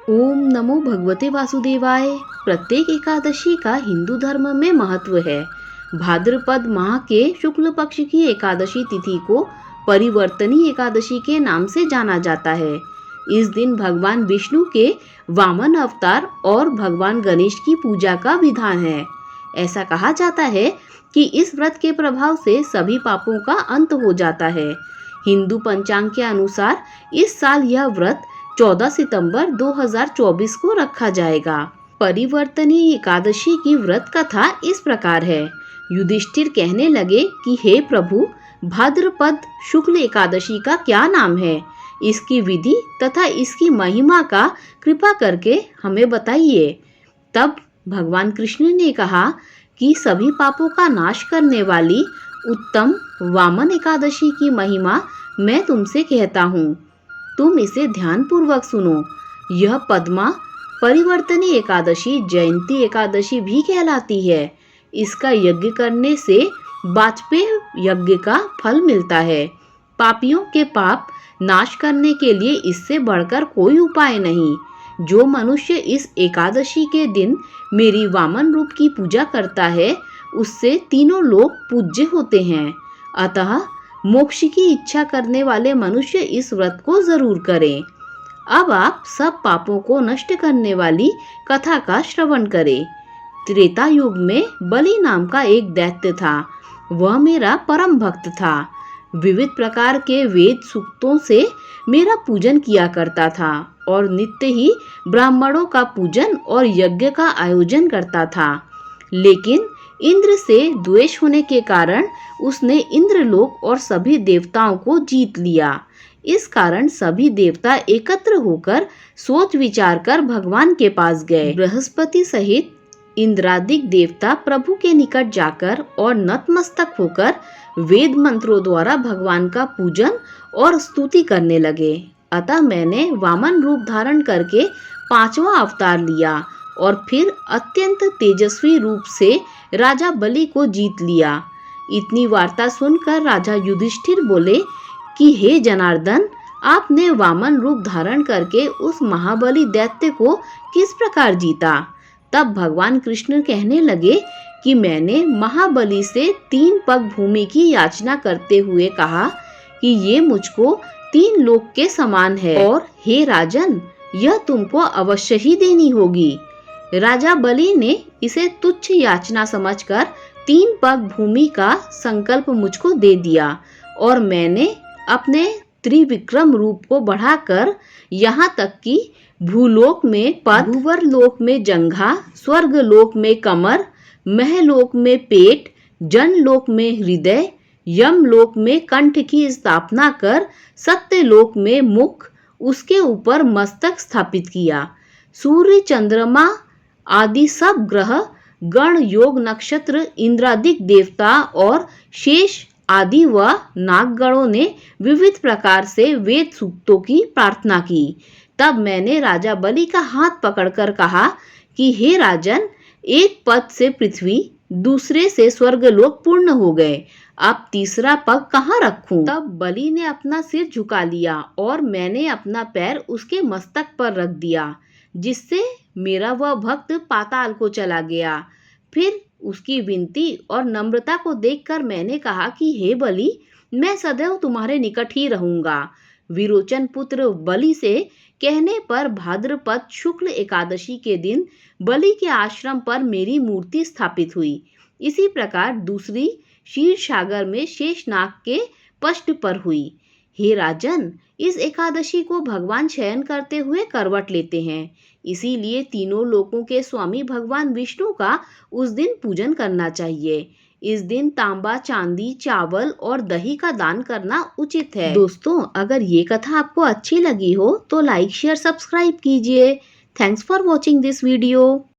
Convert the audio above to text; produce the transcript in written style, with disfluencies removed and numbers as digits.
ओम नमो भगवते वासुदेवाय। प्रत्येक एकादशी का हिंदू धर्म में महत्व है। भाद्रपद माह के शुक्ल पक्ष की एकादशी तिथि को परिवर्तनी एकादशी के नाम से जाना जाता है। इस दिन भगवान विष्णु के वामन अवतार और भगवान गणेश की पूजा का विधान है। ऐसा कहा जाता है कि इस व्रत के प्रभाव से सभी पापों का अंत हो जाता है। हिंदू पंचांग के अनुसार इस साल यह व्रत 14 सितंबर 2024 को रखा जाएगा। परिवर्तनी एकादशी की व्रत कथा इस प्रकार है। युधिष्ठिर कहने लगे कि हे प्रभु, भाद्रपद शुक्ल एकादशी का क्या नाम है? इसकी विधि तथा इसकी महिमा का कृपा करके हमें बताइए। तब भगवान कृष्ण ने कहा कि सभी पापों का नाश करने वाली उत्तम वामन एकादशी की महिमा मैं तुमसे कहता हूँ। तुम इसे ध्यान पूर्वक सुनो। यह पद्मा परिवर्तनी एकादशी जयंती एकादशी भी कहलाती है। इसका यज्ञ करने से वाजपेय यज्ञ का फल मिलता है। पापियों के पाप नाश करने के लिए इससे बढ़कर कोई उपाय नहीं। जो मनुष्य इस एकादशी के दिन मेरी वामन रूप की पूजा करता है, उससे तीनों लोग पूज्य होते हैं। अतः मोक्ष की इच्छा करने वाले मनुष्य इस व्रत को जरूर करें। अब आप सब पापों को नष्ट करने वाली कथा का श्रवण करें। त्रेता युग में बलि नाम का एक दैत्य था। वह मेरा परम भक्त था। विविध प्रकार के वेद सूक्तों से मेरा पूजन किया करता था और नित्य ही ब्राह्मणों का पूजन और यज्ञ का आयोजन करता था। लेकिन इंद्र से द्वेष होने के कारण उसने इंद्रलोक और सभी देवताओं को जीत लिया। इस कारण सभी देवता एकत्र होकर सोच विचार कर भगवान के पास गए। बृहस्पति सहित इंद्रादिक देवता प्रभु के निकट जाकर और नतमस्तक होकर वेद मंत्रों द्वारा भगवान का पूजन और स्तुति करने लगे। अतः मैंने वामन रूप धारण करके 5वां अवतार लिया और फिर अत्यंत तेजस्वी रूप से राजा बलि को जीत लिया। इतनी वार्ता सुनकर राजा युधिष्ठिर बोले कि हे जनार्दन, आपने वामन रूप धारण करके उस महाबली दैत्य को किस प्रकार जीता? तब भगवान कृष्ण कहने लगे कि मैंने महाबली से 3 पग भूमि की याचना करते हुए कहा कि ये मुझको 3 लोक के समान है और हे राजन, यह तुमको अवश्य ही देनी होगी। राजा बलि ने इसे तुच्छ याचना समझकर 3 पग भूमि का संकल्प मुझको दे दिया और मैंने अपने त्रिविक्रम रूप को बढ़ाकर यहाँ तक कि भूलोक में पद, भूवर लोक में जंघा, स्वर्ग लोक में कमर, महलोक में पेट, जनलोक में हृदय, यमलोक में कंठ की स्थापना कर सत्यलोक में मुख, उसके ऊपर मस्तक स्थापित किया। सूर्य, चंद्रमा आदि सब ग्रह, गण, योग, नक्षत्र, इंद्रादिक देवता और शेष आदि व नागगणों ने विविध प्रकार से वेद सूक्तों की प्रार्थना की। तब मैंने राजा बलि का हाथ पकड़कर कहा कि हे राजन, एक पद से पृथ्वी, दूसरे से स्वर्गलोक पूर्ण हो गए। अब तीसरा पग कहाँ रखूं? तब बलि ने अपना सिर झुका लिया और मैंने अपना पैर उसके मस्तक पर रख दिया, जिससे मेरा वह भक्त पाताल को चला गया। फिर उसकी विनती और नम्रता को देखकर मैंने कहा कि हे बलि, मैं सदैव तुम्हारे निकट ही रहूंगा। विरोचन पुत्र बलि से कहने पर भाद्रपद शुक्ल एकादशी के दिन बलि के आश्रम पर मेरी मूर्ति स्थापित हुई। इसी प्रकार दूसरी क्षीरसागर में शेषनाग के पष्ट पर हुई। हे राजन, इस एकादशी को भगवान शयन करते हुए करवट लेते हैं। इसीलिए तीनों लोकों के स्वामी भगवान विष्णु का उस दिन पूजन करना चाहिए। इस दिन तांबा, चांदी, चावल और दही का दान करना उचित है। दोस्तों, अगर ये कथा आपको अच्छी लगी हो तो लाइक, शेयर, सब्सक्राइब कीजिए। Thanks for watching this video.